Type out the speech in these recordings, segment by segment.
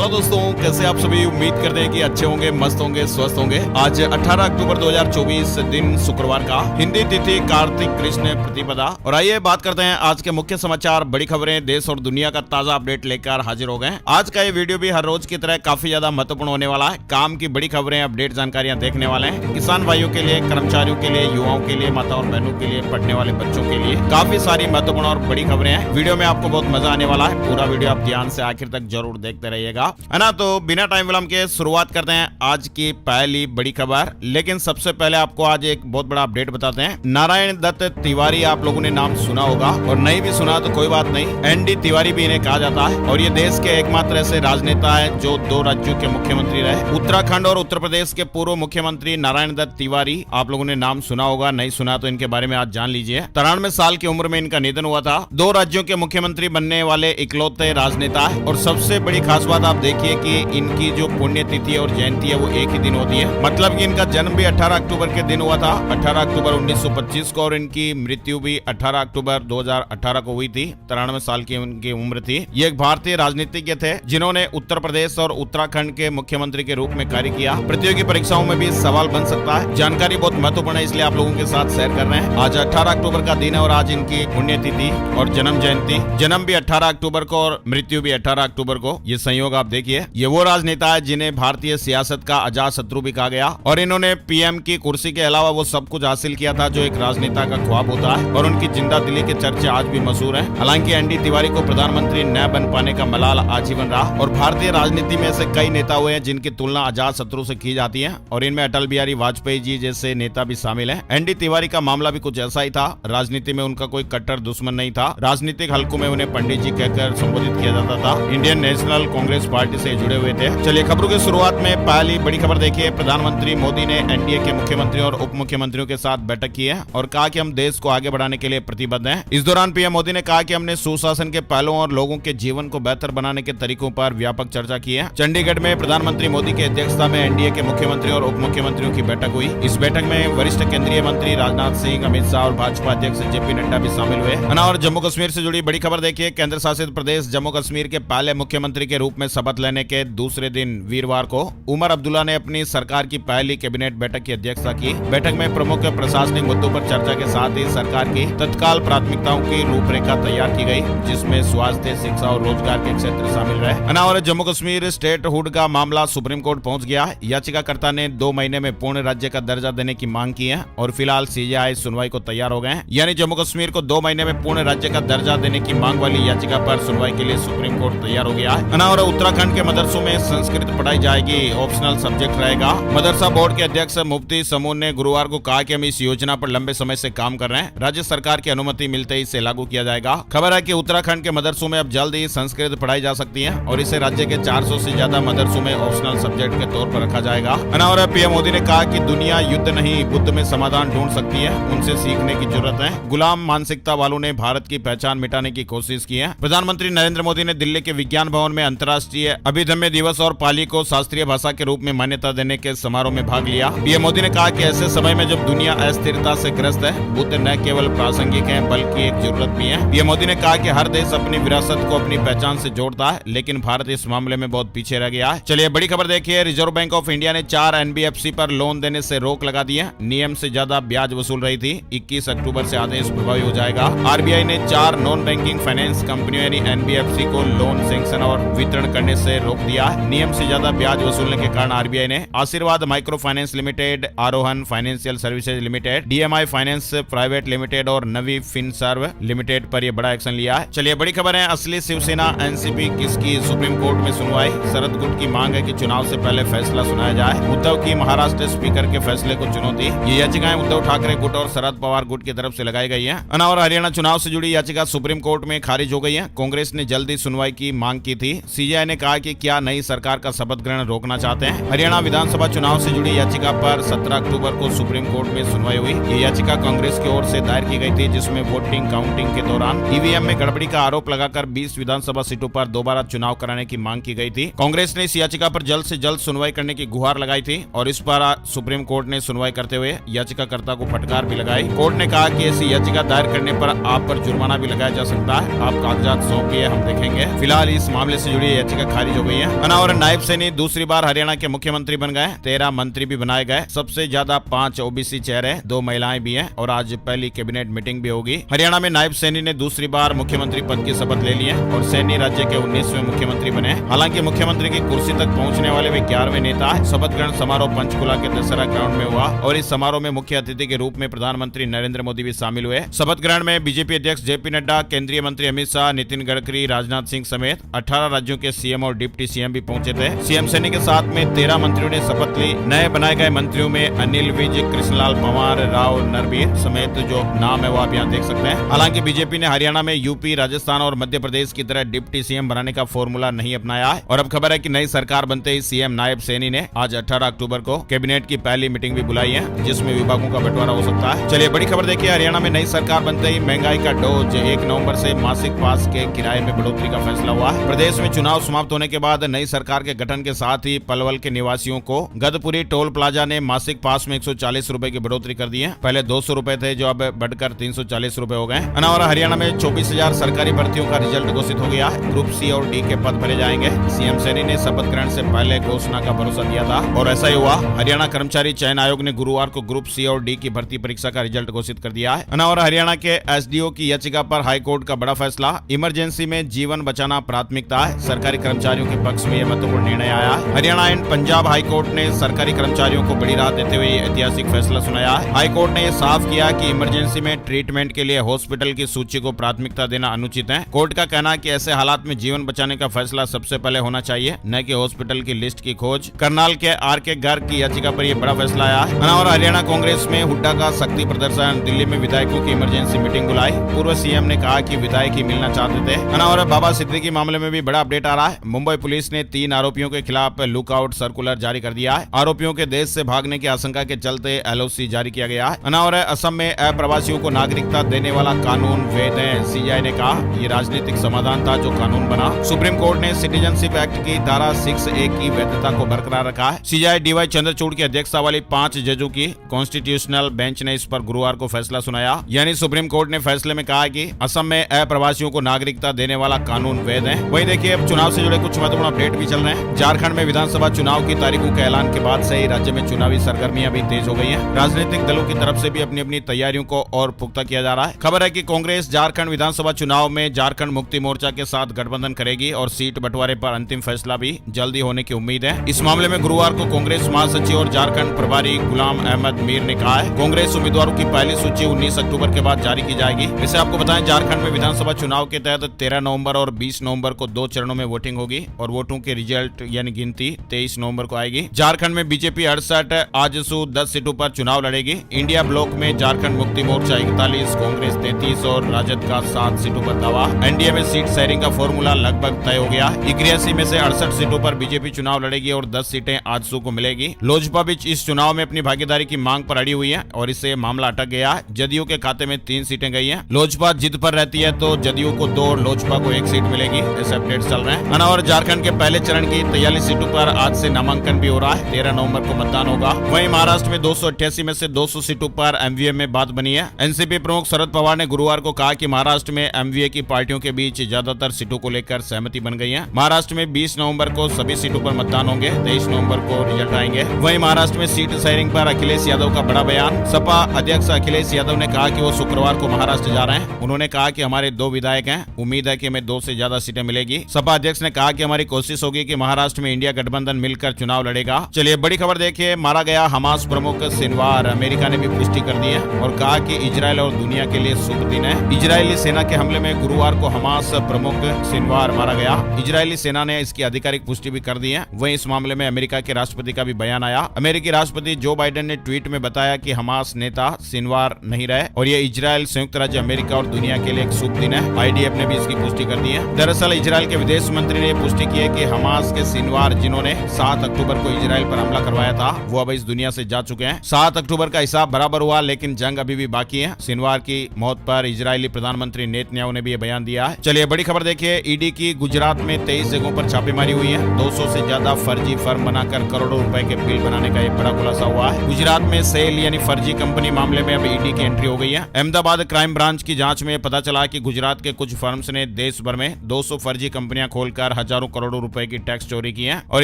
Hello दोस्तों, कैसे आप सभी। उम्मीद करते हैं कि अच्छे होंगे, मस्त होंगे, स्वस्थ होंगे। आज 18 अक्टूबर 2024 दिन शुक्रवार का, हिंदी तिथि कार्तिक कृष्ण प्रतिपदा। और आइए बात करते हैं आज के मुख्य समाचार, बड़ी खबरें, देश और दुनिया का ताजा अपडेट लेकर हाजिर हो गए। आज का ये वीडियो भी हर रोज की तरह काफी ज्यादा महत्वपूर्ण होने वाला है। काम की बड़ी खबरें, अपडेट, जानकारियां देखने वाले हैं। किसान भाइयों के लिए, कर्मचारियों के लिए, युवाओं के लिए, माता और बहनों के लिए, पढ़ने वाले बच्चों के लिए काफी सारी महत्वपूर्ण और बड़ी खबरें हैं। वीडियो में आपको बहुत मजा आने वाला है। पूरा वीडियो आप ध्यान से आखिर तक जरूर देखते रहिएगा, है ना। तो बिना टाइम विलंब के शुरुआत करते हैं आज की पहली बड़ी खबर। लेकिन सबसे पहले आपको आज एक बहुत बड़ा अपडेट बताते हैं। नारायण दत्त तिवारी आप लोगों ने नाम सुना होगा, और नहीं भी सुना तो कोई बात नहीं, एनडी तिवारी भी इन्हें कहा जाता है। और ये देश के एकमात्र ऐसे राजनेता है जो 2 राज्यों के मुख्यमंत्री रहे। उत्तराखंड और उत्तर प्रदेश के पूर्व मुख्यमंत्री नारायण दत्त तिवारी आप लोगों ने नाम सुना होगा, नहीं सुना तो इनके बारे में आज जान लीजिए। 93 साल की उम्र में इनका निधन हुआ था। 2 राज्यों के मुख्यमंत्री बनने वाले इकलौते राजनेता है। और सबसे बड़ी खास बात आप देखिए कि इनकी जो पुण्यतिथि और जयंती है वो एक ही दिन होती है। मतलब कि इनका जन्म भी 18 अक्टूबर के दिन हुआ था, 18 अक्टूबर 1925 को, और इनकी मृत्यु भी 18 अक्टूबर 2018 को हुई थी। 93 साल की उनकी उम्र थी। ये एक भारतीय राजनीतिज्ञ थे जिन्होंने उत्तर प्रदेश और उत्तराखंड के मुख्यमंत्री के रूप में कार्य किया। प्रतियोगी परीक्षाओं में भी सवाल बन सकता है। जानकारी बहुत महत्वपूर्ण है, इसलिए आप लोगों के साथ शेयर कर रहे हैं। आज 18 अक्टूबर का दिन है और आज इनकी पुण्यतिथि और जन्म जयंती। जन्म भी 18 अक्टूबर को और मृत्यु भी 18 अक्टूबर को। ये संयोग आप देखिए। ये वो राजनेता है जिन्हें भारतीय सियासत का अजात शत्रु भी कहा गया। और इन्होंने पीएम की कुर्सी के अलावा वो सब कुछ हासिल किया था जो एक राजनेता का ख्वाब होता है। और उनकी जिंदा दिली के चर्चे आज भी मशहूर हैं। हालांकि एनडी तिवारी को प्रधानमंत्री न बन पाने का मलाल आजीवन रहा। और भारतीय राजनीति में ऐसे कई नेता हुए हैं जिनकी तुलना अजात शत्रु से की जाती है, और इनमें अटल बिहारी वाजपेयी जी जैसे नेता भी शामिल हैं। एनडी तिवारी का मामला भी कुछ ऐसा ही था। राजनीति में उनका कोई कट्टर दुश्मन नहीं था। राजनीतिक हलकों में उन्हें पंडित जी कहकर संबोधित किया जाता था। इंडियन नेशनल कांग्रेस पार्टी से जुड़े हुए थे। चलिए खबरों की शुरुआत में पहली बड़ी खबर देखिए। प्रधानमंत्री मोदी ने एनडीए के मुख्यमंत्रियों और उप मुख्यमंत्रियों के साथ बैठक की है और कहा कि हम देश को आगे बढ़ाने के लिए प्रतिबद्ध हैं। इस दौरान पीएम मोदी ने कहा कि हमने सुशासन के पहलुओं और लोगों के जीवन को बेहतर बनाने के तरीकों पर व्यापक चर्चा की है। चंडीगढ़ में प्रधानमंत्री मोदी की अध्यक्षता में एनडीए के मुख्यमंत्री और उप मुख्यमंत्रियों की बैठक हुई। इस बैठक में वरिष्ठ केंद्रीय मंत्री राजनाथ सिंह, अमित शाह और भाजपा अध्यक्ष जेपी नड्डा भी शामिल हुए। और जम्मू कश्मीर से जुड़ी बड़ी खबर देखिए। केंद्र शासित प्रदेश जम्मू कश्मीर के पहले मुख्यमंत्री के रूप में शपथ लेने के दूसरे दिन वीरवार को उमर अब्दुल्ला ने अपनी सरकार की पहली कैबिनेट बैठक की अध्यक्षता की। बैठक में प्रमुख प्रशासनिक मुद्दों पर चर्चा के साथ ही सरकार की तत्काल प्राथमिकताओं की रूपरेखा तैयार की गई, जिसमें स्वास्थ्य, शिक्षा और रोजगार के क्षेत्र शामिल रहे। और जम्मू कश्मीर स्टेट हुड का मामला सुप्रीम कोर्ट पहुंच गया है। याचिकाकर्ता ने 2 महीने में पूर्ण राज्य का दर्जा देने की मांग की है और फिलहाल सीजेआई सुनवाई को तैयार हो गए हैं। यानी जम्मू कश्मीर को 2 महीने में पूर्ण राज्य का दर्जा देने की मांग वाली याचिका पर सुनवाई के लिए सुप्रीम कोर्ट तैयार हो गया है। और उत्तराखंड के मदरसों में संस्कृत पढ़ाई जाएगी, ऑप्शनल सब्जेक्ट रहेगा। मदरसा बोर्ड के अध्यक्ष मुफ्ती समून ने गुरुवार को कहा कि हम इस योजना पर लंबे समय से काम कर रहे हैं। राज्य सरकार की अनुमति मिलते ही इसे लागू किया जाएगा। खबर है कि उत्तराखंड के मदरसों में अब जल्द ही संस्कृत पढ़ाई जा सकती है और इसे राज्य के 400 से ज्यादा मदरसों में ऑप्शनल सब्जेक्ट के तौर पर रखा जाएगा। और पीएम मोदी ने कहा कि दुनिया युद्ध नहीं, बुद्ध में समाधान ढूंढ सकती है, उनसे सीखने की जरूरत है। गुलाम मानसिकता वालों ने भारत की पहचान मिटाने की कोशिश की है। प्रधानमंत्री नरेंद्र मोदी ने दिल्ली के विज्ञान भवन में अंतर्राष्ट्रीय अभिधम्य दिवस और पाली को शास्त्रीय भाषा के रूप में मान्यता देने के समारोह में भाग लिया। पीएम मोदी ने कहा कि ऐसे समय में जब दुनिया अस्थिरता से ग्रस्त है, बुद्ध न केवल प्रासंगिक है बल्कि एक जरूरत भी है। पीएम मोदी ने कहा कि हर देश अपनी विरासत को अपनी पहचान से जोड़ता है, लेकिन भारत इस मामले में बहुत पीछे रह गया है। चलिए बड़ी खबर देखिए। रिजर्व बैंक ऑफ इंडिया ने 4 एनबीएफसी पर लोन देने से रोक लगा दी है। नियम से ज्यादा ब्याज वसूल रही थी। 21 अक्टूबर से आदेश प्रभावी हो जाएगा। आरबीआई ने 4 नॉन बैंकिंग फाइनेंस कंपनियों यानी एनबीएफसी को लोन सैंक्शन और वितरण करने से रोक दिया। नियम से ज्यादा ब्याज वसूलने के कारण आरबीआई ने Aashirvad micro finance limited, Arohan financial services limited, DMI finance private limited और नवी फिनसर्व लिमिटेड पर यह बड़ा एक्शन लिया है। चलिए बड़ी खबर है। असली शिवसेना एनसीपी किसकी, सुप्रीम कोर्ट में सुनवाई। शरद गुट की मांग है कि चुनाव से पहले फैसला सुनाया जाए। उद्धव की महाराष्ट्र स्पीकर के फैसले को चुनौती। ये याचिकाएं उद्धव ठाकरे गुट और शरद पवार गुट की तरफ से लगाई गई है। और हरियाणा चुनाव से जुड़ी याचिका सुप्रीम कोर्ट में खारिज हो गई है। कांग्रेस ने जल्दी सुनवाई की मांग की थी। सीजेआई ने कहा कि क्या नई सरकार का शपथ ग्रहण रोकना चाहते हैं। हरियाणा विधानसभा चुनाव से जुड़ी याचिका पर 17 अक्टूबर को सुप्रीम कोर्ट में सुनवाई हुई। ये याचिका कांग्रेस की ओर से दायर की गई थी, जिसमें वोटिंग काउंटिंग के दौरान ईवीएम में गड़बड़ी का आरोप लगाकर 20 विधानसभा सीटों पर दोबारा चुनाव कराने की मांग की गई थी। कांग्रेस ने इस याचिका पर जल्द से जल्द सुनवाई करने की गुहार लगाई थी और इस पर सुप्रीम कोर्ट ने सुनवाई करते हुए याचिकाकर्ता को फटकार भी लगाई। कोर्ट ने कहा कि ऐसी याचिका दायर करने पर आप पर जुर्माना भी लगाया जा सकता है। आप कागजात सौंपिए, हम देखेंगे। फिलहाल इस मामले से जुड़ी याचिका खारिज हो गई है ना। और नायब सैनी दूसरी बार हरियाणा के मुख्यमंत्री बन गए। 13 मंत्री भी बनाए गए। सबसे ज्यादा 5 ओबीसी चेहरे, 2 महिलाएं भी हैं और आज पहली कैबिनेट मीटिंग भी होगी। हरियाणा में नायब सैनी ने दूसरी बार मुख्यमंत्री पद की शपथ ले ली है और सैनी राज्य के 19वें मुख्यमंत्री बने। हालांकि मुख्यमंत्री की कुर्सी तक पहुंचने वाले वे 11वें नेता है। शपथ ग्रहण समारोह पंचकुला के दशहरा ग्राउंड में हुआ और इस समारोह में मुख्य अतिथि के रूप में प्रधानमंत्री नरेंद्र मोदी भी शामिल हुए। शपथ ग्रहण में बीजेपी अध्यक्ष जेपी नड्डा, केंद्रीय मंत्री अमित शाह, नितिन गडकरी, राजनाथ सिंह समेत 18 राज्यों के सीएम और डिप्टी सीएम भी पहुंचे थे। सीएम सैनी के साथ में 13 मंत्रियों ने शपथ ली। नए बनाए गए मंत्रियों में अनिल विज, कृष्णलाल पंवार, राव नरबीर समेत जो नाम है वो आप यहाँ देख सकते हैं। हालांकि बीजेपी ने हरियाणा में यूपी, राजस्थान और मध्य प्रदेश की तरह डिप्टी सीएम बनाने का फॉर्मूला नहीं अपनाया है और अब खबर है कि नई सरकार बनते ही सीएम नायब सैनी ने आज 18 अक्टूबर को कैबिनेट की पहली मीटिंग भी बुलाई है जिसमें विभागों का बंटवारा हो सकता है। चलिए बड़ी खबर देखिए, हरियाणा में नई सरकार बनते ही महंगाई का डोज 1 नवंबर से मासिक पास के किराए में बढ़ोतरी का फैसला हुआ है। प्रदेश में चुनाव समाप्त होने के बाद नई सरकार के गठन के साथ ही पलवल के निवासियों को गदपुरी टोल प्लाजा ने मासिक पास में 140 रुपए की बढ़ोतरी कर दी है। पहले 200 रुपए थे जो अब बढ़कर 340 रुपए हो गए। और हरियाणा में 24,000 सरकारी भर्तियों का रिजल्ट घोषित हो गया। ग्रुप सी और डी के पद भरे जाएंगे। सीएम सैनी ने शपथ ग्रहण से पहले घोषणा का भरोसा दिया था और ऐसा ही हुआ। हरियाणा कर्मचारी चयन आयोग ने गुरुवार को ग्रुप सी और डी की भर्ती परीक्षा का रिजल्ट घोषित कर दिया है। और हरियाणा के एसडीओ की याचिका पर हाईकोर्ट का बड़ा फैसला। इमरजेंसी में जीवन बचाना प्राथमिकता है। सरकारी कर्मचारियों के पक्ष में यह महत्वपूर्ण निर्णय आया है। हरियाणा एंड पंजाब हाईकोर्ट ने सरकारी कर्मचारियों को बड़ी राहत देते हुए ऐतिहासिक फैसला सुनाया है। हाईकोर्ट ने यह साफ किया कि इमरजेंसी में ट्रीटमेंट के लिए हॉस्पिटल की सूची को प्राथमिकता देना अनुचित है। कोर्ट का कहना है कि ऐसे हालात में जीवन बचाने का फैसला सबसे पहले होना चाहिए, न कि हॉस्पिटल की लिस्ट की खोज। करनाल के आर के गर्ग की याचिका पर यह बड़ा फैसला आया है। और हरियाणा कांग्रेस में हुड्डा का शक्ति प्रदर्शन। दिल्ली में विधायकों की इमरजेंसी मीटिंग बुलाई। पूर्व सीएम ने कहा कि विधायक ही मिलना चाहते थे। और बाबा सिद्दीकी मामले में भी बड़ा अपडेट आ रहा है। मुंबई पुलिस ने 3 आरोपियों के खिलाफ लुकआउट सर्कुलर जारी कर दिया है। आरोपियों के देश से भागने की आशंका के चलते एलओसी जारी किया गया है। और असम में अप्रवासियों को नागरिकता देने वाला कानून वैध है। सीजेआई ने कहा ये राजनीतिक समाधान था जो कानून बना। सुप्रीम कोर्ट ने सिटीजनशिप एक्ट की धारा 6A की वैधता को बरकरार रखा है। सीजेआई डीवाई चंद्रचूड़ की अध्यक्षता वाली 5 जजों की कॉन्स्टिट्यूशनल बेंच ने इस पर गुरुवार को फैसला सुनाया। यानी सुप्रीम कोर्ट ने फैसले में कहा कि असम में अप्रवासियों को नागरिकता देने वाला कानून वैध है। वही देखिए, अब चुनाव से जुड़े कुछ महत्वपूर्ण अपडेट भी चल रहे हैं। झारखंड में विधानसभा चुनाव की तारीखों के ऐलान के बाद से ही राज्य में चुनावी सरगर्मियां भी तेज हो गई हैं। राजनीतिक दलों की तरफ से भी अपनी अपनी तैयारियों को और पुख्ता किया जा रहा है। खबर है कि कांग्रेस झारखंड विधानसभा चुनाव में झारखंड मुक्ति मोर्चा के साथ गठबंधन करेगी और सीट बंटवारे पर अंतिम फैसला भी जल्दी होने की उम्मीद है। इस मामले में गुरुवार को कांग्रेस महासचिव और झारखंड प्रभारी गुलाम अहमद मीर ने कहा है कांग्रेस उम्मीदवारों की पहली सूची 19 अक्टूबर के बाद जारी की जाएगी। इसे आपको बताएं, झारखंड में विधानसभा चुनाव के तहत 13 नवंबर और 20 नवंबर को 2 चरणों में वोटिंग होगी और वोटों के रिजल्ट यानी गिनती 23 नवंबर को आएगी। झारखंड में बीजेपी 68, आजसू 10 सीटों पर चुनाव लड़ेगी। इंडिया ब्लॉक में झारखंड मुक्ति मोर्चा 41, कांग्रेस 33 और राजद का 7 सीटों पर दावा। एनडीए में सीट शेयरिंग का फॉर्मूला लगभग तय हो गया। 81 में से 68 सीटों पर बीजेपी चुनाव लड़ेगी और 10 सीटें आजसू को मिलेगी। लोजपा भी इस चुनाव में अपनी भागीदारी की मांग पर अड़ी हुई है और इससे मामला अटक गया है। जदयू के खाते में 3 सीटें गई हैं। लोजपा जिद पर रहती है तो जदयू को 2 और लोजपा को 1 सीट मिलेगी। ऐसे अपडेट चल रहे हैं। और झारखंड के पहले चरण की 43 सीटों पर आज से नामांकन भी हो रहा है। 13 नवंबर को मतदान होगा। वहीं महाराष्ट्र में 288 में से 200 सीटों पर एमवीए में बात बनी है। एनसीपी प्रमुख शरद पवार ने गुरुवार को कहा कि महाराष्ट्र में एमवीए की पार्टियों के बीच ज्यादातर सीटों को लेकर सहमति बन गई है। महाराष्ट्र में 20 नवंबर को सभी सीटों पर मतदान होंगे। 23 नवंबर को रिजल्ट आएंगे। वहीं महाराष्ट्र में सीट शेयरिंग पर अखिलेश यादव का बड़ा बयान। सपा अध्यक्ष अखिलेश यादव ने कहा कि वो शुक्रवार को महाराष्ट्र जा रहे हैं। उन्होंने कहा कि हमारे 2 विधायक हैं, उम्मीद है कि हमें 2 से ज्यादा सीटें मिलेगी। सपा अध्यक्ष ने कहा कि हमारी कोशिश होगी कि महाराष्ट्र में इंडिया गठबंधन मिलकर चुनाव लड़ेगा। चलिए बड़ी खबर देखिए, मारा गया हमास प्रमुख सिनवार। अमेरिका ने भी पुष्टि कर दी है और कहा कि इजरायल और दुनिया के लिए शुभ दिन है। इजरायली सेना के हमले में गुरुवार को हमास प्रमुख सिनवार मारा गया। इजरायली सेना ने इसकी आधिकारिक पुष्टि भी कर दी है। वहीं इस मामले में अमेरिका के राष्ट्रपति का भी बयान आया। अमेरिकी राष्ट्रपति जो बाइडेन ने ट्वीट में बताया कि हमास नेता सिनवार नहीं रहे और ये इजरायल, संयुक्त राज्य अमेरिका और दुनिया के लिए एक शुभ दिन है। आईडीएफ ने भी इसकी पुष्टि कर दी है। दरअसल इजरायल के विदेश मंत्री ने पुष्टि की है कि हमास के सिनवार, जिन्होंने 7 अक्टूबर को इजरायल पर हमला करवाया था, वो अब इस दुनिया से जा चुके हैं। 7 अक्टूबर का हिसाब बराबर हुआ, लेकिन जंग अभी भी बाकी है। सिनवार की मौत पर इजरायली प्रधानमंत्री नेतन्याहू ने भी बयान दिया है। चलिए बड़ी खबर देखिए, ईडी की गुजरात में 23 जगहों पर छापेमारी हुई है। 200 से ज्यादा फर्जी फर्म बनाकर करोड़ों रुपए के बिल बनाने का एक बड़ा खुलासा हुआ है। गुजरात में सेल यानी फर्जी कंपनी मामले में अब ईडी की एंट्री हो गई है। अहमदाबाद क्राइम ब्रांच की जांच में पता चला कि गुजरात के कुछ फर्म्स ने देश भर में 200 फर्जी कंपनियां खोलकर हजारों करोड़ों रुपए की टैक्स चोरी की है। और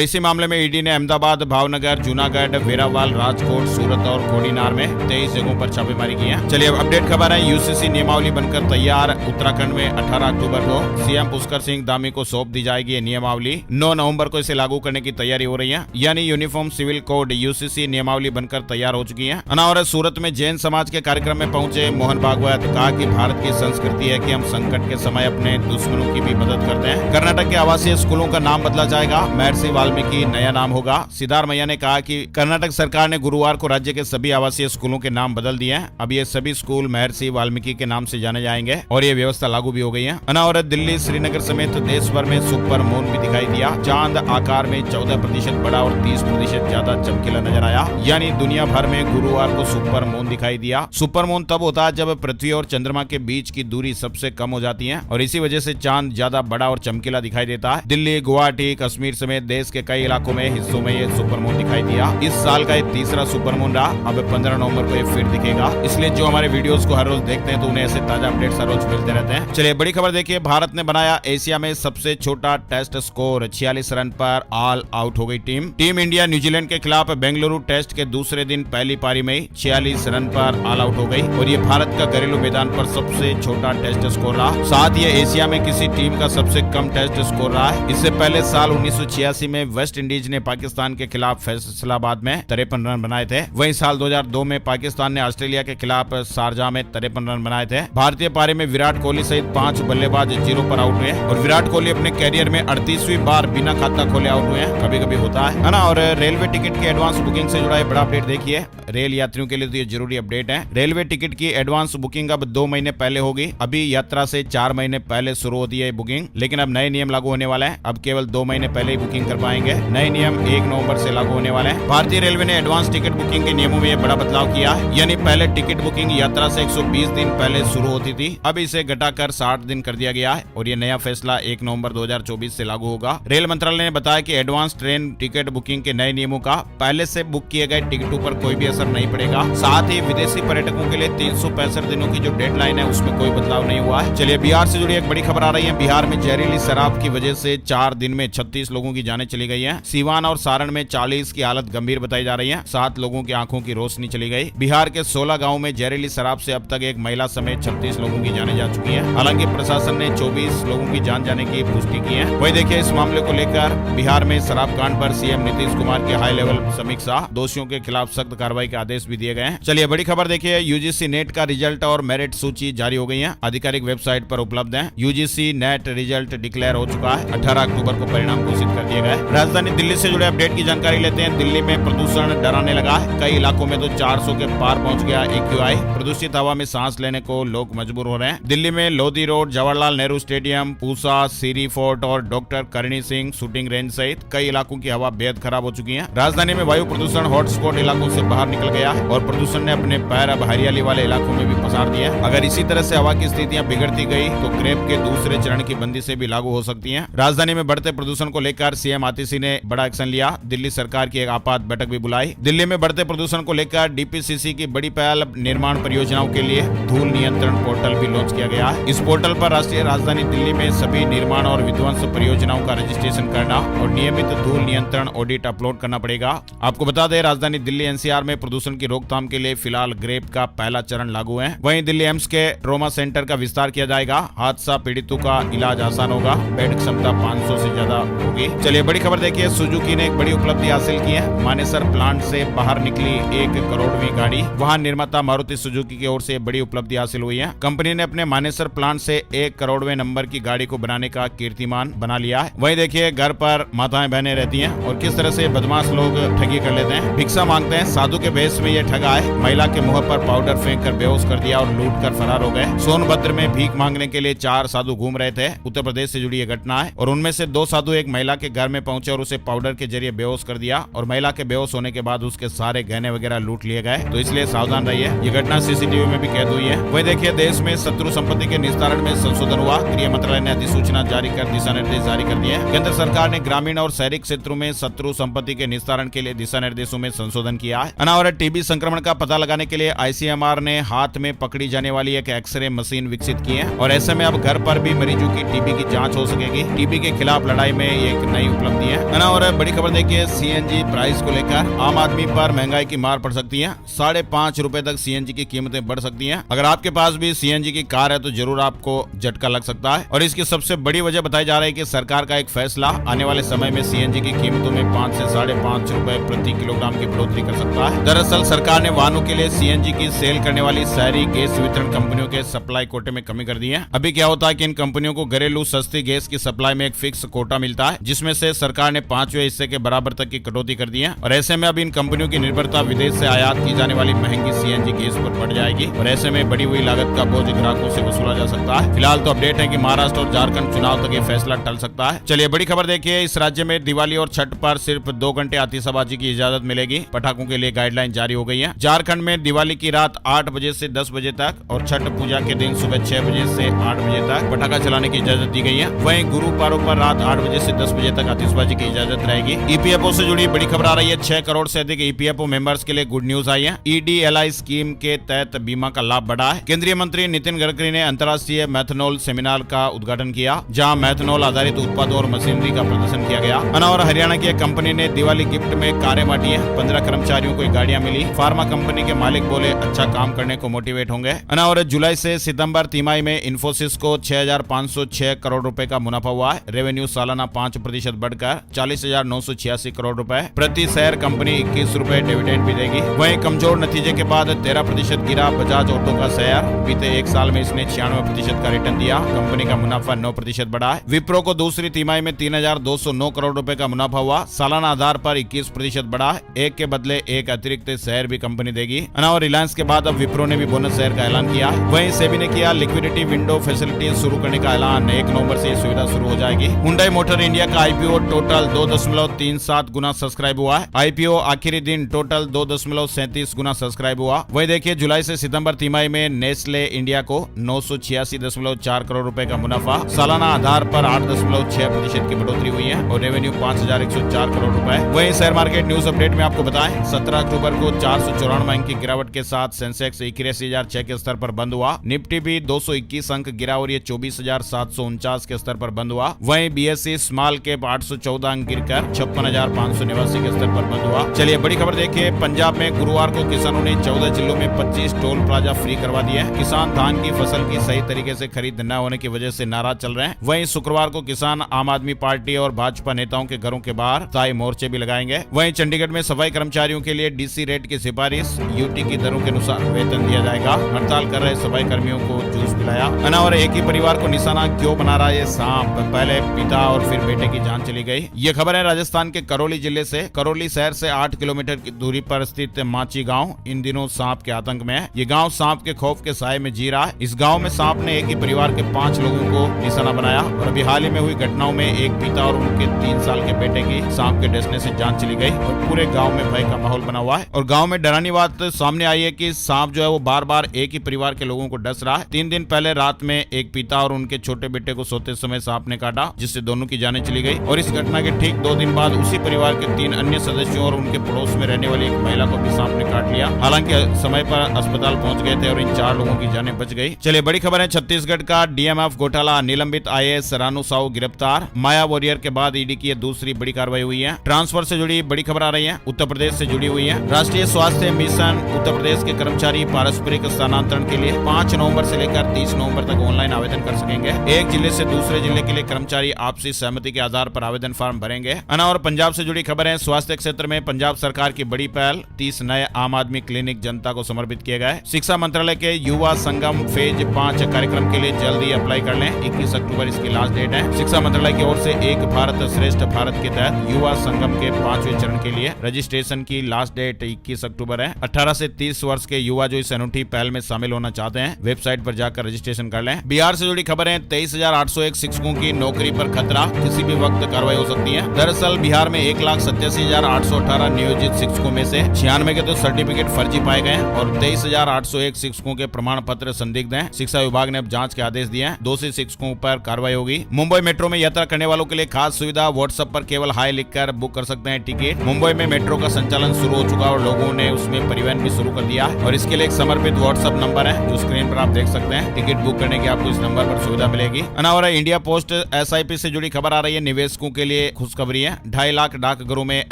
इसी मामले में ईडी ने अहमदाबाद, भावनगर, जूनागढ़, वेरावल, राजकोट, सूरत और कोडीनार में 23 जगहों पर छापेमारी की है। चलिए अब अपडेट खबर है। यूसीसी नियमावली बनकर तैयार। उत्तराखंड में 18 अक्टूबर को सीएम पुष्कर सिंह धामी को सौंप दी जाएगी ये नियमावली। 9 नवंबर को इसे लागू करने की तैयारी हो रही है। यानी यूनिफॉर्म सिविल कोड यूसीसी नियमावली बनकर तैयार हो चुकी है। और सूरत में जैन समाज के कार्यक्रम में पहुंचे मोहन भागवत, कहा कि भारत की संस्कृति है कि हम संकट के समय अपने दुश्मनों की भी मदद करते हैं। कर्नाटक के आवासीय स्कूलों का नाम बदला जाएगा। महर्षि वाल्मीकि नया नाम होगा। सिद्धारमैया ने कहा कि कर्नाटक सरकार ने गुरुवार को राज्य के सभी आवासीय स्कूलों के नाम बदल दिए हैं। अब ये सभी स्कूल महर्षि वाल्मीकि के नाम से जाने जाएंगे और ये व्यवस्था लागू भी हो गई है। और दिल्ली, श्रीनगर समेत देश भर में सुपर मून भी दिखाई दिया। चांद आकार में 14% बड़ा और 30% ज्यादा चमकीला नजर आया। यानी दुनिया भर में गुरुवार को सुपर मून दिखाई दिया। सुपर मून तब होता है जब पृथ्वी और चंद्रमा के बीच की दूरी सबसे कम हो जाती है और इसी वजह से चांद ज्यादा बड़ा और चमकीला दिखाई देता है। दिल्ली, गुवाहाटी, कश्मीर समेत देश के कई इलाकों में हिस्सों में ये सुपर मून दिखाई दिया। इस साल का ये तीसरा सुपर मून रहा। अब 15 नवंबर को ये फिर दिखेगा। इसलिए जो हमारे वीडियोस को हर रोज देखते हैं तो उन्हें ऐसे ताजा अपडेट्स हर रोज मिलते रहते हैं। चलिए बड़ी खबर देखिए। भारत ने बनाया एशिया में सबसे छोटा टेस्ट स्कोर। 46 रन पर ऑल आउट हो गई टीम इंडिया न्यूजीलैंड के खिलाफ बेंगलुरु टेस्ट के दूसरे दिन पहली पारी में 46 रन पर ऑल आउट हो गई और ये भारत का घरेलू मैदान पर सबसे छोटा टेस्ट स्कोर रहा। साथ ही एशिया में किसी टीम का सबसे कम टेस्ट स्कोर रहा है। इससे पहले साल 1986 में वेस्ट इंडीज ने पाकिस्तान के खिलाफ फैसलाबाद में 53 रन बनाए थे। वहीं साल 2002 में पाकिस्तान ने ऑस्ट्रेलिया के खिलाफ शारजाह में 53 रन बनाए थे। भारतीय पारी में विराट कोहली सहित 5 बल्लेबाज 0 पर आउट हुए और विराट कोहली अपने कैरियर में 38वीं बार बिना खाता खोले आउट हुए हैं। कभी कभी होता है ना। और रेलवे टिकट की एडवांस बुकिंग से जुड़ा एक बड़ा अपडेट देखिए। रेल यात्रियों के लिए तो ये जरूरी अपडेट है। रेलवे टिकट की एडवांस बुकिंग अब 2 महीने पहले होगी। अभी यात्रा से 4 महीने पहले शुरू होती है बुकिंग, लेकिन अब नए नियम लागू होने वाले हैं। अब केवल 2 महीने पहले ही बुकिंग कर पाएंगे। नए नियम 1 नवंबर से लागू होने वाले हैं। भारतीय रेलवे ने एडवांस टिकट बुकिंग के नियमों में बड़ा बदलाव किया है। यानी पहले टिकट बुकिंग यात्रा से 120 दिन पहले शुरू होती थी, अब इसे घटाकर 60 दिन कर दिया गया है और ये नया फैसला 1 नवंबर 2024 से लागू होगा। रेल मंत्रालय ने बताया कि एडवांस ट्रेन टिकट बुकिंग के नए नियमों का पहले से बुक किए गए टिकटों पर कोई भी असर नहीं पड़ेगा। साथ ही विदेशी पर्यटकों के लिए 365 दिनों की जो डेडलाइन है उसमें कोई बदलाव नहीं हुआ है। चलिए बिहार से जुड़ी एक बड़ी खबर आ रही है। बिहार में जहरीली शराब की वजह से 4 दिन में 36 लोगों की जानें चली गई हैं। सीवान और सारण में 40 की हालत गंभीर बताई जा रही है। 7 लोगों की आंखों की रोशनी चली गई। बिहार के 16 गाँव में जहरीली शराब से अब तक एक महिला समेत 36 लोगों की जानें जा चुकी है। हालांकि प्रशासन ने 24 लोगों की जान जाने की पुष्टि की है। वही देखिए इस मामले को लेकर बिहार में शराब कांड पर सीएम नीतीश कुमार की हाई लेवल समीक्षा। दोषियों के खिलाफ सख्त कार्रवाई के आदेश भी दिए गए हैं। चलिए बड़ी खबर देखिए। यूजीसी नेट का रिजल्ट और मेरिट सूची जारी हो गई है। आधिकारिक वेबसाइट पर उपलब्ध है। यूजीसी नेट रिजल्ट डिक्लेयर हो चुका है। 18 अक्टूबर को परिणाम घोषित कर दिए गए। राजधानी दिल्ली से जुड़े अपडेट की जानकारी लेते हैं। दिल्ली में प्रदूषण डराने लगा है। कई इलाकों में तो 400 के पार पहुंच गया AQI। प्रदूषित हवा में सांस लेने को लोग मजबूर हो रहे हैं। दिल्ली में लोधी रोड, जवाहरलाल नेहरू स्टेडियम, पूसा, सीरी फोर्ट और doctor Karni Singh shooting range सहित कई इलाकों की हवा बेहद खराब हो चुकी है। राजधानी में वायु प्रदूषण हॉटस्पॉट इलाकों से बाहर निकल गया है और प्रदूषण ने अपने पैर अब हरियाली वाले इलाकों में भी पसार दिए। अगर इसी तरह से हवा की स्थितियां बिगड़ती गई तो क्रेप के दूसरे चरण की बंदी से भी लागू हो सकती है। राजधानी में बढ़ते प्रदूषण को लेकर सीएम आतिशी ने बड़ा एक्शन लिया। दिल्ली सरकार की एक आपात बैठक भी बुलाई। दिल्ली में बढ़ते प्रदूषण को लेकर डीपीसीसी की बड़ी पहल निर्माण परियोजनाओं के लिए धूल नियंत्रण पोर्टल भी लॉन्च किया गया है। इस पोर्टल पर राष्ट्रीय राजधानी दिल्ली में सभी निर्माण और विध्वंस परियोजनाओं का रजिस्ट्रेशन करना और नियमित धूल नियंत्रण ऑडिट अपलोड करना पड़ेगा। आपको बता दें राजधानी दिल्ली NCR में प्रदूषण की रोकथाम के लिए फिलहाल ग्रेप का पहला चरण लागू है। वहीं दिल्ली एम्स के ट्रॉमा सेंटर का विस्तार किया जाएगा। हादसा पीड़ितों का इलाज आसान होगा। बेड क्षमता 500 से ज्यादा होगी। चलिए बड़ी खबर देखिए। सुजुकी ने एक बड़ी उपलब्धि हासिल की है। मानेसर प्लांट से बाहर निकली 1 करोड़वीं गाड़ी। वहां निर्माता मारुति सुजुकी की ओर से बड़ी उपलब्धि हासिल हुई है। कंपनी ने अपने मानेसर प्लांट से 1 करोड़वें नंबर की गाड़ी को बनाने का कीर्तिमान बना लिया है। वहीं देखिए घर पर माताएं बहनें रहती हैं और किस तरह से बदमाश लोग ठगी कर लेते हैं। भिक्षा मांगते हैं। साधु के भेष में ये ठगा है। महिला के मुंह पर पाउडर फेंक कर बेहोश कर दिया और लूट कर फरार हो गए। सोनभद्र में भीख मांगने के लिए 4 साधु घूम रहे थे। उत्तर प्रदेश से जुड़ी ये घटना है और उनमें से 2 साधु एक महिला के घर में पहुंचे और उसे पाउडर के जरिए बेहोश कर दिया और महिला के बेहोश होने के बाद उसके सारे गहने वगैरह लूट लिए गए। तो इसलिए सावधान रहिए। ये घटना CCTV में भी कैद हुई है। वही देखिए देश में शत्रु संपत्ति के निस्तारण में संशोधन हुआ। गृह मंत्रालय ने अधिसूचना जारी कर दिशा निर्देश जारी कर दिए। केंद्र सरकार ने ग्रामीण और शहरी क्षेत्रों में शत्रु संपत्ति के निस्तारण के लिए दिशा निर्देशों में संशोधन किया है। और टीबी संक्रमण का पता लगाने के लिए ICMR ने हाथ में पकड़ी जाने वाली एक एक्सरे मशीन विकसित की है और ऐसे में अब घर पर भी मरीजों की टीबी की जांच हो सकेगी। गरीबी के खिलाफ लड़ाई में एक नई उपलब्धि है ना। और बड़ी खबर देखिए, सीएनजी प्राइस को लेकर आम आदमी पर महंगाई की मार पड़ सकती है। 5.5 रुपए तक सीएनजी की कीमतें बढ़ सकती हैं। अगर आपके पास भी सीएनजी की कार है तो जरूर आपको झटका लग सकता है। और इसकी सबसे बड़ी वजह बताई जा रही है कि सरकार का एक फैसला आने वाले समय में सीएनजी की कीमतों में 5 से 5.5 रुपए प्रति किलोग्राम की बढ़ोतरी कर सकता है। दरअसल सरकार ने वाहनों के लिए सीएनजी की सेल करने वाली शहरी गैस वितरण कंपनियों के सप्लाई कोटे में कमी कर दी है। अभी क्या होता है कि इन कंपनियों को घरेलू सस्ती गैस की सप्लाई में एक फिक्स कोटा मिलता है, जिसमें से सरकार ने 5वें हिस्से के बराबर तक की कटौती कर दी है। और ऐसे में अब इन कंपनियों की निर्भरता विदेश से आयात की जाने वाली महंगी सीएनजी गैस पर बढ़ जाएगी और ऐसे में बढ़ी हुई लागत का बोझ ग्राहकों से वसूला जा सकता है। फिलहाल तो अपडेट है कि महाराष्ट्र और झारखंड चुनाव तक ये फैसला टल सकता है। चलिए बड़ी खबर देखिए, इस राज्य में दिवाली और छठ पर सिर्फ 2 घंटे आतिशबाजी की इजाजत मिलेगी। पटाखों के लिए गाइडलाइन जारी हो गई है। झारखंड में दिवाली की रात 8 बजे से 10 बजे तक और छठ पूजा के दिन सुबह 6 बजे से 8 बजे तक पटाखा चलाने की इजाजत दी गई है। वहीं गुरु पर्व पर रात 8 बजे से 10 बजे तक आतिशबाजी की इजाजत रहेगी। ईपीएफओ से जुड़ी बड़ी खबर आ रही है। 6 करोड़ से अधिक ईपीएफओ मेंबर्स के लिए गुड न्यूज आई है। ईडीएलआई स्कीम के तहत बीमा का लाभ बढ़ा है। केंद्रीय मंत्री नितिन गडकरी ने अंतर्राष्ट्रीय मैथनॉल सेमिनार का उद्घाटन किया, जहां मैथनॉल आधारित उत्पादों और मशीनरी का प्रदर्शन किया गया। और हरियाणा की एक कंपनी ने दिवाली गिफ्ट में कारें बांटी है। 15 कर्मचारियों को गाड़ियां मिली। फार्मा कंपनी के मालिक बोले अच्छा काम करने को मोटिवेट होंगे। और जुलाई से सितंबर तिमाही में इन्फोसिस को 6,506 करोड़ रुपए का मुनाफा हुआ है। रेवेन्यू सालाना 5% बढ़कर 40,986 करोड़ रुपए। प्रति शेयर कंपनी 21 रुपए डिविडेंड भी देगी। वहीं कमजोर नतीजे के बाद 13% गिरा बजाज ऑटो का शेयर। बीते एक साल में इसने 96% का रिटर्न दिया। कंपनी का मुनाफा 9% बढ़ा है। विप्रो को दूसरी तिमाही में 3,209 करोड़ रुपए का मुनाफा हुआ। सालाना आधार पर 21% बढ़ा है। एक के बदले एक अतिरिक्त शेयर भी कंपनी देगी। और रिलायंस के बाद अब विप्रो ने भी बोनस शेयर का ऐलान किया। वहीं सेबी ने किया लिक्विडिटी विंडो फैसिलिटी शुरू करने का ऐलान। 1 नवंबर से ये सुविधा शुरू हो जाएगी। हुंडई मोटर इंडिया का आईपीओ टोटल 2.37 गुना सब्सक्राइब हुआ है। आईपीओ आखिरी दिन टोटल 2.37 गुना सब्सक्राइब हुआ। वहीं देखिए जुलाई से सितंबर तिमाही में नेस्ले इंडिया को 986.4 करोड़ रुपए का मुनाफा, सालाना आधार पर 8.6% की बढ़ोतरी हुई है और रेवेन्यू 5,104 करोड़ रुपए। वहीं शेयर मार्केट न्यूज अपडेट में आपको बताएं, 17 अक्टूबर को 494 अंक की गिरावट के साथ सेंसेक्स 81,006 के स्तर पर बंद हुआ। निफ्टी भी 221 अंक गिरा और ये 24,749 के स्तर पर बंद हुआ। वहीं बीएसई स्मॉल कैप 814 अंक गिरकर 56,589 के स्तर पर बंद हुआ। चलिए बड़ी खबर देखिए, पंजाब में गुरुवार को किसानों ने 14 जिलों में 25 टोल प्लाजा फ्री करवा दिए हैं। किसान धान की फसल की सही तरीके से खरीद न होने की वजह से नाराज चल रहे हैं। वहीं शुक्रवार को किसान आम आदमी पार्टी और भाजपा नेताओं के घरों के बाहर स्थायी मोर्चे भी लगाएंगे। वहीं चंडीगढ़ में सफाई कर्मचारियों के लिए डीसी रेट की सिफारिश, यूटी की दरों के अनुसार वेतन दिया जाएगा। हड़ताल कर रहे सफाई कर्मियों को जूस पिलाया। और एक ही परिवार को निशाना क्यों बना रहा है सांप, पहले पिता और फिर बेटे की जान चली गई। ये खबर है राजस्थान के करौली जिले से। करौली शहर से 8 किलोमीटर की दूरी पर स्थित माची गांव इन दिनों सांप के आतंक में है। ये गांव सांप के खौफ के साए में जी रहा है। इस गांव में सांप ने एक ही परिवार के 5 लोगों को निशाना बनाया और अभी हाल ही में हुई घटनाओं में एक पिता और उनके 3 साल के बेटे की सांप के डसने से जान चली गई और पूरे गाँव में भय का माहौल बना हुआ है। और गाँव में डरावनी बात सामने आई है कि सांप जो है वो बार बार एक ही परिवार के लोगों को डस रहा है। 3 दिन पहले रात में एक पिता और उनके छोटे बेटे को सोते समय सांप ने काटा, जिससे दोनों की जानें चली गई। और इस घटना के ठीक 2 दिन बाद उसी परिवार के 3 अन्य सदस्यों और उनके पड़ोस में रहने वाली एक महिला को भी सांप ने काट लिया। हालांकि समय पर अस्पताल पहुंच गए थे और इन 4 लोगों की जानें बच गई। चलिए बड़ी खबर है, छत्तीसगढ़ का डीएमएफ घोटाला, निलंबित आईएएस रानू साहू गिरफ्तार। माया वॉरियर के बाद ईडी की दूसरी बड़ी कार्रवाई हुई है। ट्रांसफर से जुड़ी बड़ी खबर आ रही है, उत्तर प्रदेश से जुड़ी हुई है। राष्ट्रीय स्वास्थ्य मिशन उत्तर प्रदेश के कर्मचारी पारस्परिक स्थानांतरण के लिए 5 नवंबर से लेकर 30 नवंबर तक ऑनलाइन आवेदन कर सकेंगे। एक जिले से दूसरे जिले के लिए कर्मचारी आपसी सहमति के आधार पर आवेदन फॉर्म भरेंगे। और पंजाब से जुड़ी खबर है, स्वास्थ्य क्षेत्र में पंजाब सरकार की बड़ी पहल, 30 नए आम आदमी क्लिनिक जनता को समर्पित किए गए। शिक्षा मंत्रालय के युवा संगम फेज 5 कार्यक्रम के लिए जल्दी अप्लाई कर लें। 21 अक्टूबर इसकी लास्ट डेट है। शिक्षा मंत्रालय की ओर से एक भारत श्रेष्ठ भारत के तहत युवा संगम के 5वें चरण के लिए रजिस्ट्रेशन की लास्ट डेट 21 अक्टूबर है। 18 से 30 वर्ष के युवा जो इस अनूठी पहल में शामिल होना चाहते हैं, वेबसाइट पर जाकर रजिस्ट्रेशन कर लें। बिहार से जुड़ी खबर है, 23,801 शिक्षकों की नौकरी पर खतरा, किसी भी वक्त कार्रवाई हो सकती है। दरअसल बिहार में 1,87,818 नियोजित शिक्षकों में से 96 के तो सर्टिफिकेट फर्जी पाए गए और 23,801 शिक्षकों के प्रमाण पत्र संदिग्ध हैं। शिक्षा विभाग ने अब जांच के आदेश दिए हैं। दोषी शिक्षकों पर कार्रवाई होगी। मुंबई मेट्रो में यात्रा करने वालों के लिए खास सुविधा, व्हाट्सएप पर केवल हाई लिखकर बुक कर सकते हैं टिकट। मुंबई में मेट्रो का संचालन शुरू हो चुका और लोगों ने उसमें परिवहन भी शुरू कर दिया और इसके लिए एक समर्पित व्हाट्सएप नंबर है जो स्क्रीन पर आप देख सकते हैं। टिकट बुक करने की आपको इस नंबर पर सुविधा मिलेगी। और इंडिया पोस्ट SIP से जुड़ी खबर आ रही है, निवेशकों के लिए खुशखबरी है। 2.5 लाख डाकघरों में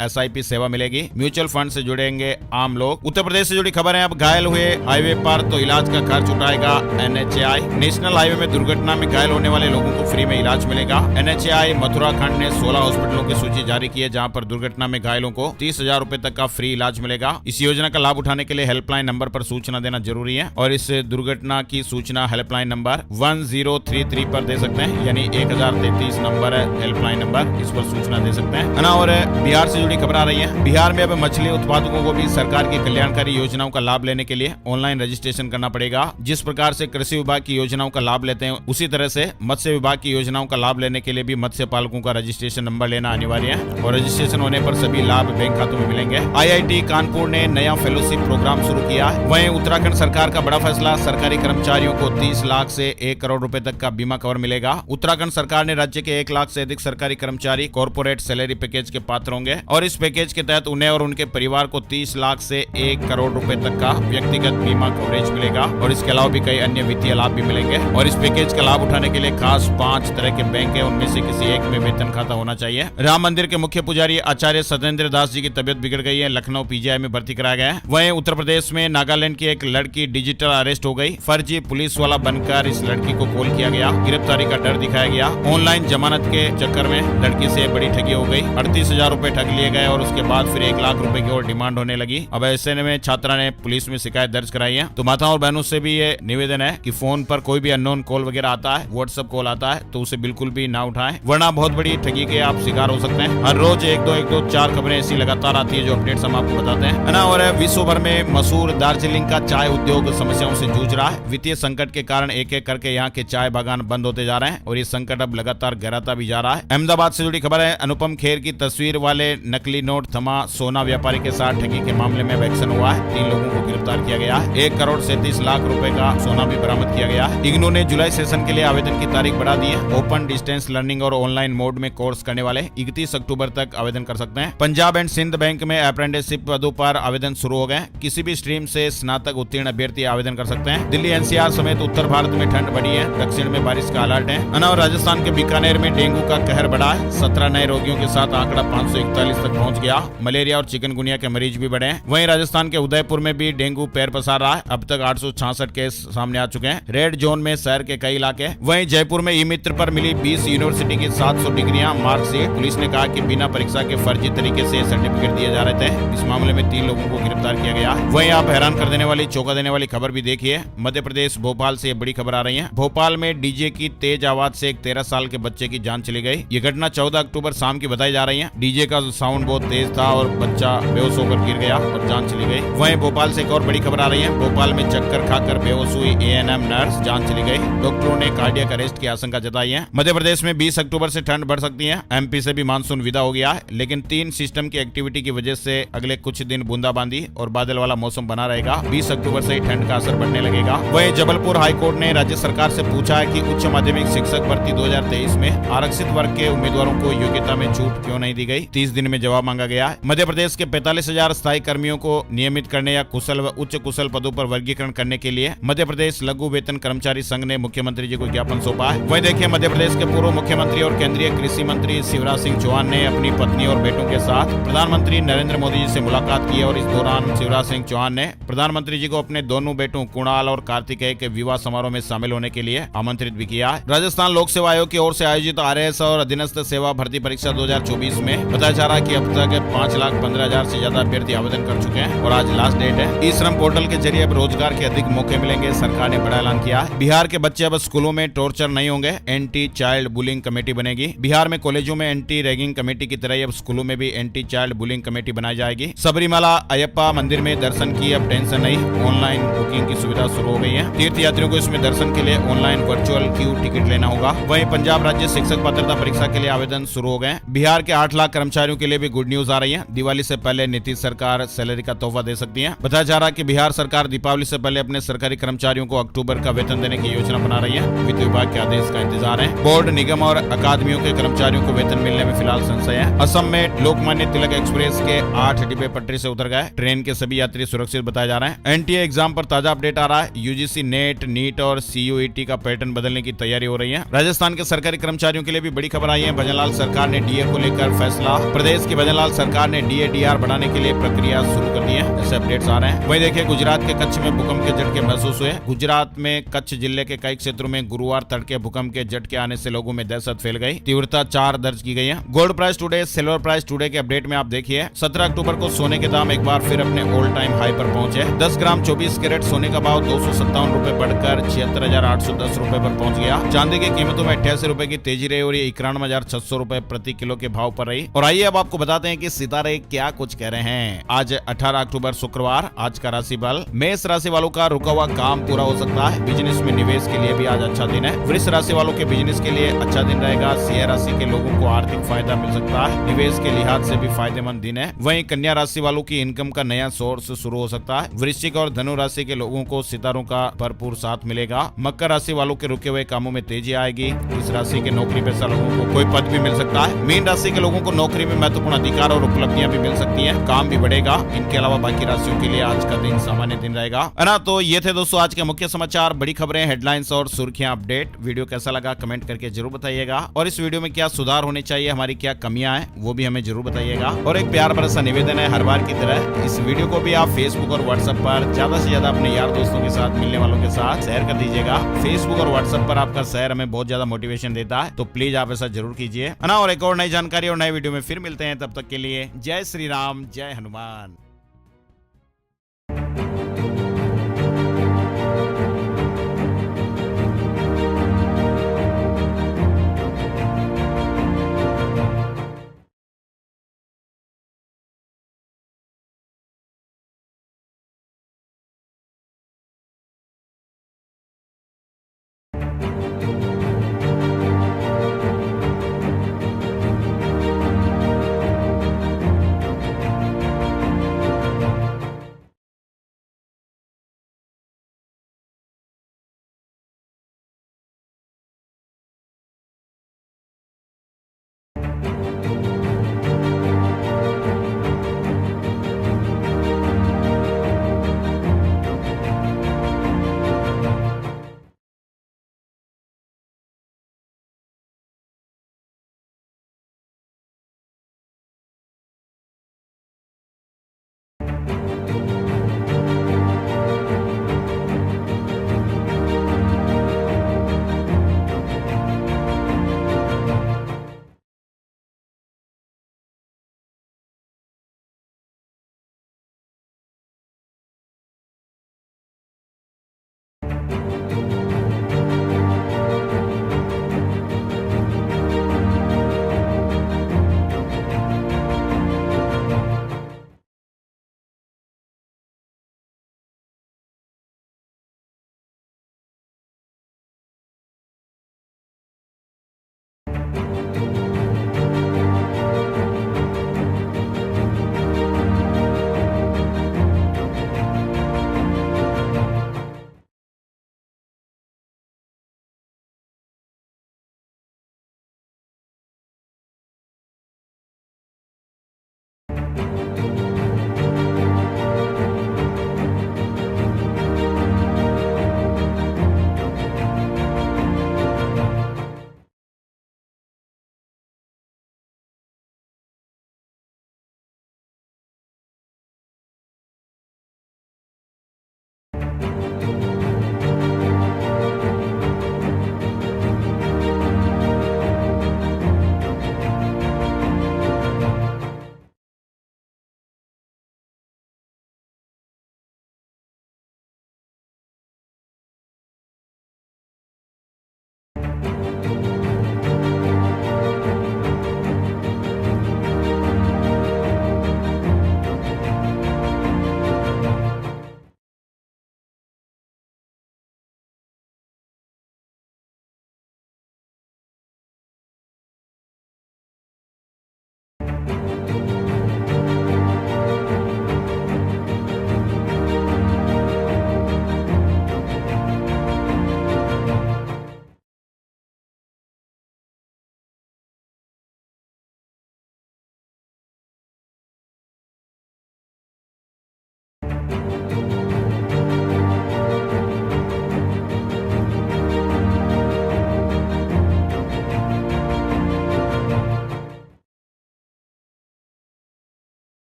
SIP सेवा मिलेगी। म्यूचुअल फंड से जुड़ेंगे आम लोग। उत्तर प्रदेश से जुड़ी खबर है, अब घायल हुए हाईवे पर तो इलाज का खर्च उठाएगा NHAI। नेशनल हाईवे में दुर्घटना में घायल होने वाले लोगों को फ्री में इलाज मिलेगा। NHAI मथुरा खंड ने 16 हॉस्पिटलों की सूची जारी की है, जहां पर दुर्घटना में घायलों को 30,000 रुपए तक का फ्री इलाज मिलेगा। इस योजना का लाभ उठाने के लिए हेल्पलाइन नंबर पर सूचना देना जरूरी है, और इस दुर्घटना की सूचना हेल्पलाइन नंबर 1033 पर दे सकते हैं, यानी 1033 नंबर है हेल्पलाइन नंबर, इस पर सूचना दे सकते हैं ना। और बिहार से जुड़ी खबर आ रही है, बिहार में अब मछली उत्पादकों को भी सरकार की कल्याणकारी योजनाओं का लाभ लेने के लिए ऑनलाइन रजिस्ट्रेशन करना पड़ेगा। जिस प्रकार से कृषि विभाग की योजनाओं का लाभ लेते हैं, उसी तरह से मत्स्य विभाग की योजनाओं का लाभ लेने के लिए भी मत्स्य पालकों का रजिस्ट्रेशन नंबर लेना अनिवार्य है, और रजिस्ट्रेशन होने पर सभी लाभ बैंक खातों में मिलेंगे। IIT कानपुर ने नया फेलोशिप प्रोग्राम शुरू किया है। वहीं उत्तराखंड सरकार का बड़ा फैसला, सरकारी कर्मचारियों को 30 लाख से 1 करोड़ रुपए तक का बीमा कवर मिलेगा। उत्तराखंड सरकार ने राज्य के 1 लाख से अधिक सरकारी कर्मचारी कॉर्पोरेट सैलरी पैकेज के पात्र होंगे, और इस पैकेज के तहत उन्हें और उनके परिवार को 30 लाख से 1 करोड़ रुपए तक का व्यक्तिगत बीमा कवरेज मिलेगा, और इसके अलावा भी कई अन्य वित्तीय लाभ भी मिलेंगे। और इस पैकेज का लाभ उठाने के लिए खास 5 तरह के बैंक है, उनमें से किसी एक में वेतन खाता होना चाहिए। राम मंदिर के मुख्य पुजारी आचार्य सत्येंद्र दास जी की तबियत बिगड़ गई है, लखनऊ PGI में भर्ती कराया गया है। वहीं उत्तर प्रदेश में नागालैंड की एक लड़की डिजिटल अरेस्ट हो गई। फर्जी पुलिस वाला बनकर इस लड़की को कॉल किया गया, गिरफ्तारी का डर दिखाया गया। ऑनलाइन जमानत के चक्कर में लड़की से बड़ी ठगी हो गई, 38,000 रुपए ठग लिए गए, और उसके बाद फिर 1 लाख रुपए की और डिमांड होने लगी। अब ऐसे में छात्रा ने पुलिस में शिकायत दर्ज कराई है। तो माताओं और बहनों से भी ये निवेदन है कि फोन पर कोई भी अननोन कॉल वगैरह आता है, व्हाट्सएप कॉल आता है, तो उसे बिल्कुल भी ना उठाएं, वरना बहुत बड़ी ठगी के आप शिकार हो सकते हैं। हर रोज 1-2 4 खबरें ऐसी लगातार आती है, जो अपडेट्स हम आपको बताते हैं ना। और विश्व भर में मशहूर दार्जिलिंग का चाय उद्योग समस्याओं से जूझ रहा है। वित्तीय संकट के कारण एक एक करके यहाँ के चाय बागान बंद होते जा रहे हैं, और ये संकट अब लगातार गहराता भी जा रहा है। अहमदाबाद से जुड़ी खबर है, अनुपम खेर की तस्वीर वाले नकली नोट थमा, सोना व्यापारी के साथ ठगी के मामले में एक्शन हुआ है। 3 लोगों को गिरफ्तार किया गया है। 1 करोड़ 37 लाख रुपए का सोना भी बरामद किया गया है। इग्नू ने जुलाई सेशन के लिए आवेदन की तारीख बढ़ा दी है। ओपन डिस्टेंस लर्निंग और ऑनलाइन मोड में कोर्स करने वाले 31 अक्टूबर तक आवेदन कर सकते हैं। पंजाब एंड सिंध बैंक में अप्रेंटिसशिप पदों पर आवेदन शुरू हो गए। किसी भी स्ट्रीम से स्नातक उत्तीर्ण अभ्यर्थी आवेदन कर सकते हैं। दिल्ली NCR समेत उत्तर भारत में ठंड बढ़ी है, दक्षिण में बारिश का अलर्ट है। और राजस्थान के बीकानेर में डेंगू का कहर बढ़ा है। 17 नए रोगियों के साथ आंकड़ा 541 तक पहुंच गया। मलेरिया और चिकनगुनिया के मरीज भी बढ़े हैं। वहीं राजस्थान के उदयपुर में भी डेंगू पैर पसार रहा है। अब तक 866 केस सामने आ चुके हैं। रेड जोन में शहर के कई इलाके। वहीं जयपुर में ई-मित्र पर मिली 20 यूनिवर्सिटी की 700 डिग्रियां मार्कशीट। पुलिस ने कहा कि बिना परीक्षा के फर्जी तरीके से सर्टिफिकेट दिए जा रहे थे। इस मामले में 3 लोगों को गिरफ्तार किया गया। वहीं आप हैरान कर देने वाली, चौंका देने वाली खबर भी देखिए। मध्य प्रदेश भोपाल से बड़ी खबर आ रही है। भोपाल में डीजे की तेज आवाज से एक 13 साल के बच्चे की जान चली गई। ये घटना 14 अक्टूबर शाम की बताई जा रही है। डीजे का साउंड बहुत तेज था और बच्चा बेहोश होकर गिर गया और जान चली गई। वहीं भोपाल से एक और बड़ी खबर आ रही है। भोपाल में चक्कर खाकर बेहोश हुई ANM नर्स, जान चली गई। डॉक्टरों ने कार्डियक अरेस्ट की आशंका जताई है। मध्य प्रदेश में 20 अक्टूबर से ठंड बढ़ सकती है। MP से भी मानसून विदा हो गया है, लेकिन 3 सिस्टम की एक्टिविटी की वजह से अगले कुछ दिन बूंदाबांदी और बादल वाला मौसम बना रहेगा। 20 अक्टूबर से ही ठंड का असर बढ़ने लगेगा। वहीं जबलपुर हाईकोर्ट ने राज्य सरकार से पूछा है कि उच्च माध्यमिक शिक्षक भर्ती 2023 में आरक्षित वर्ग के उम्मीदवारों को योग्यता में छूट क्यों नहीं दी गई। 30 दिन में जवाब मांगा गया है। मध्य प्रदेश के 45,000 स्थायी कर्मियों को नियमित करने या कुशल व उच्च कुशल पदों पर वर्गीकरण करने के लिए मध्य प्रदेश लघु वेतन कर्मचारी संघ ने मुख्यमंत्री जी को ज्ञापन सौंपा है। वहीं देखिए, मध्य प्रदेश के पूर्व मुख्यमंत्री और केंद्रीय कृषि मंत्री शिवराज सिंह चौहान ने अपनी पत्नी और बेटों के साथ प्रधानमंत्री नरेंद्र मोदी जी से मुलाकात की, और इस दौरान शिवराज सिंह चौहान ने प्रधानमंत्री जी को अपने दोनों बेटों कुणाल और कार्तिकेय के विवाह समारोह में शामिल होने के लिए आमंत्रित भी किया। राजस्थान लोक सेवा आयोग की ओर से आयोजित RAS और अधीनस्थ सेवा भर्ती परीक्षा 2024 में बताया जा रहा है कि अब तक 5,15,000 से ज्यादा अभ्यर्थी आवेदन कर चुके हैं, और आज लास्ट डेट है। ई-श्रम पोर्टल के जरिए अब रोजगार के अधिक मौके मिलेंगे, सरकार ने बड़ा ऐलान किया। बिहार के बच्चे अब स्कूलों में टॉर्चर नहीं होंगे, एंटी चाइल्ड बुलिंग कमेटी बनेगी। बिहार में कॉलेजों में एंटी रैगिंग कमेटी की तरह अब स्कूलों में भी एंटी चाइल्ड बुलिंग कमेटी बनाई जाएगी। सबरीमाला अयप्पा मंदिर में दर्शन की अब टेंशन नहीं, ऑनलाइन बुकिंग की सुविधा शुरू हो गई है। तीर्थ यात्रियों को इसमें दर्शन के लिए ऑनलाइन वर्चुअल क्यू टिकट लेना होगा। वहीं पंजाब राज्य शिक्षक पात्रता परीक्षा के लिए आवेदन शुरू हो गए। बिहार के 8 लाख कर्मचारियों के लिए भी गुड न्यूज आ रही है। दिवाली से पहले नीतीश सरकार सैलरी का तोहफा दे सकती है। बताया जा रहा है कि बिहार सरकार दीपावली से पहले अपने सरकारी कर्मचारियों को अक्टूबर का वेतन देने की योजना बना रही है। वित्त विभाग के आदेश का इंतजार है। बोर्ड, निगम और अकादमियों के कर्मचारियों को वेतन मिलने में फिलहाल संशय है। असम में लोकमान्य तिलक एक्सप्रेस के 8 डिब्बे पटरी से उतर गए। ट्रेन के सभी यात्री सुरक्षित बताए जा रहे हैं। NTA एग्जाम पर ताजा अपडेट आ रहा है। UGC नेट, नीट और CUET का पैटर्न बदलने की तैयारी हो रही है। राजस्थान के सरकारी कर्मचारियों के लिए भी बड़ी खबर आई है। भजनलाल सरकार ने डीए को लेकर फैसला। प्रदेश की भजनलाल सरकार ने डीए डीआर बढ़ाने के लिए प्रक्रिया शुरू कर दी है। ऐसे अपडेट्स आ रहे हैं। वहीं देखिए गुजरात के कच्छ में भूकंप के झटके महसूस हुए। गुजरात में कच्छ जिले के कई क्षेत्रों में गुरुवार तड़के भूकंप के झटके आने से लोगों में दहशत फैल गई। तीव्रता 4 दर्ज की गई है। Gold price today, silver price today के अपडेट में आप देखिए 17 अक्टूबर को सोने के दाम एक बार फिर अपने ऑल टाइम हाई पर पहुंचे। 10 ग्राम 24 कैरेट सोने का भाव 257 रुपए बढ़कर 76,810 रुपए पर पहुंच गया। चांदी की कीमतों में 88 रुपए की तेजी रही और ये 91,600 रुपए प्रति किलो के भाव पर रही। और आइए अब आपको बताते हैं कि सितारे क्या कुछ कह रहे हैं। आज 18 अक्टूबर शुक्रवार, आज का राशि बल। मेष राशि वालों का रुका हुआ काम पूरा हो सकता है। बिजनेस में निवेश के लिए भी आज अच्छा दिन है। वृष राशि वालों के बिजनेस के लिए अच्छा दिन रहेगा। सिंह राशि के लोगों को आर्थिक फायदा मिल सकता है। निवेश के लिहाज से भी फायदेमंद दिन है। वहीं कन्या राशि वालों की इनकम का नया सोर्स शुरू हो सकता है। वृश्चिक और धनु राशि के लोगों को सितारों का भरपूर साथ मिलेगा। मकर राशि वालों के रुके हुए कामों में तेजी आएगी। इस राशि के नौकरी पेशा लोगों को कोई पद भी मिल सकता है। मीन राशि के लोगों को नौकरी में महत्वपूर्ण अधिकार और उपलब्धियां भी मिल सकती हैं। काम भी बढ़ेगा। इनके अलावा बाकी राशियों के लिए आज का दिन सामान्य दिन रहेगा, है ना। तो ये थे दोस्तों आज के मुख्य समाचार, बड़ी खबरें, हेडलाइंस और सुर्खियां, अपडेट। वीडियो कैसा लगा कमेंट करके जरूर बताइएगा। और इस वीडियो में क्या सुधार होने चाहिए, हमारी क्या कमियां हैं, वो भी हमें जरूर बताइएगा। और एक प्यार भरा सा निवेदन है, हर बार की तरह इस वीडियो को भी आप फेसबुक और व्हाट्सएप पर ज्यादा से ज्यादा अपने यार दोस्तों के साथ, मिलने वालों के साथ शेयर कर दीजिएगा। फेसबुक और व्हाट्सएप पर आपका शेयर हमें बहुत ज्यादा मोटिवेशन देता है, तो प्लीज आप ऐसा जरूर कीजिए, है ना। और एक और नई जानकारी और नए वीडियो में फिर मिलते हैं। तब तक के लिए जय श्री राम, जय हनुमान।